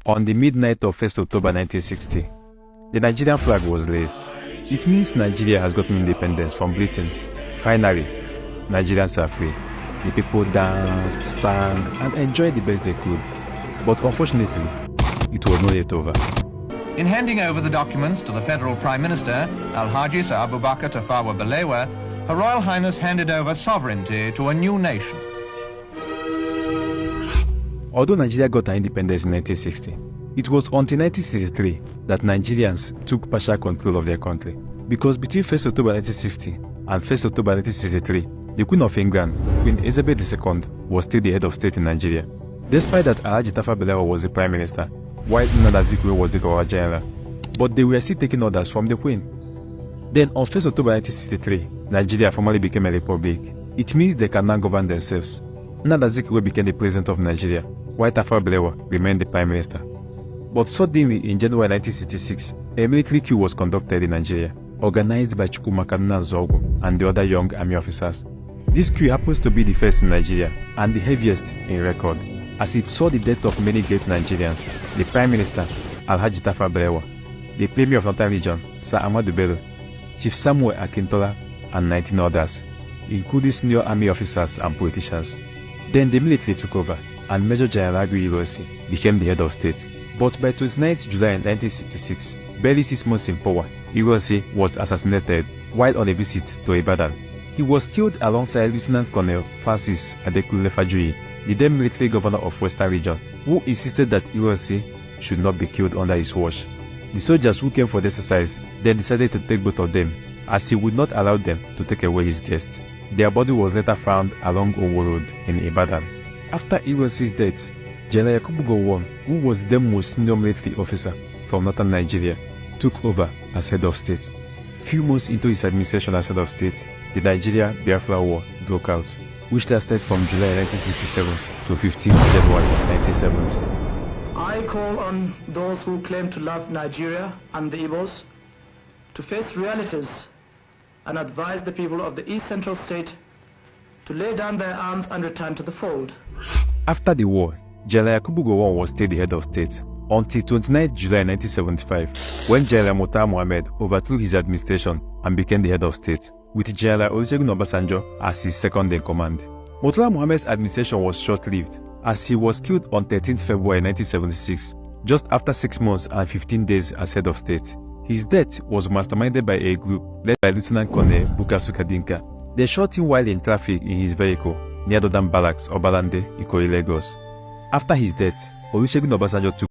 On the midnight of 1st October 1960, the Nigerian flag was raised. It means Nigeria has gotten independence from Britain. Finally, Nigerians are free. The people danced, sang, and enjoyed the best they could. But unfortunately, it was not yet over. In handing over the documents to the Federal Prime Minister, Alhaji Sir Abubakar Tafawa Balewa, Her Royal Highness handed over sovereignty to a new nation. Although Nigeria got her independence in 1960, it was until 1963 that Nigerians took partial control of their country. Because between 1st October 1960 and 1st October 1963, the Queen of England, Queen Elizabeth II, was still the head of state in Nigeria. Despite that, Alhaji Tafawa Balewa was the Prime Minister, while Nnamdi Azikiwe was the Governor General. But they were still taking orders from the Queen. Then on 1st October 1963, Nigeria formally became a republic. It means they can now govern themselves. Nnamdi Azikiwe became the President of Nigeria, while Tafawa Balewa remained the Prime Minister. But suddenly, in January 1966, a military coup was conducted in Nigeria, organized by Chukwumaka Nnazogu and the other young army officers. This coup happens to be the first in Nigeria and the heaviest in record, as it saw the death of many great Nigerians: the Prime Minister, Alhaji Tafawa Balewa, the Premier of Northern Region, Sir Ahmadu Bello, Chief Samuel Akintola, and 19 others, including senior army officers and politicians. Then the military took over, and Major General Agui Ironsi became the head of state. But by 29th July 1966, barely 6 months in power, Ironsi was assassinated while on a visit to Ibadan. He was killed alongside Lieutenant Colonel Francis Adekunle Fajuyi, the then military governor of Western Region, who insisted that Ironsi should not be killed under his watch. The soldiers who came for the exercise then decided to take both of them, as he would not allow them to take away his guests. Their body was later found along Owo Road in Ibadan. After Ironsi's death, General Yakubu Gowon, who was the most senior military officer from northern Nigeria, took over as head of state. Few months into his administration as head of state, the Nigeria-Biafra War broke out, which lasted from July 1967 to 15th January 1970. I call on those who claim to love Nigeria and the Igbos to face realities and advise the people of the East Central State to lay down their arms and return to the fold. After the war, General Yakubu Gowon was still the head of state until 29 July 1975, when General Murtala Muhammed overthrew his administration and became the head of state, with General Olusegun Obasanjo as his second in command. Murtala Muhammed's administration was short-lived, as he was killed on 13 February 1976, just after 6 months and 15 days as head of state. His death was masterminded by a group led by Lieutenant Colonel Bukasu Kadinka. They shot him while in traffic in his vehicle near Dodam Barracks, Obalande, Ikoyi, Lagos. After his death, Olusegun Obasanjo took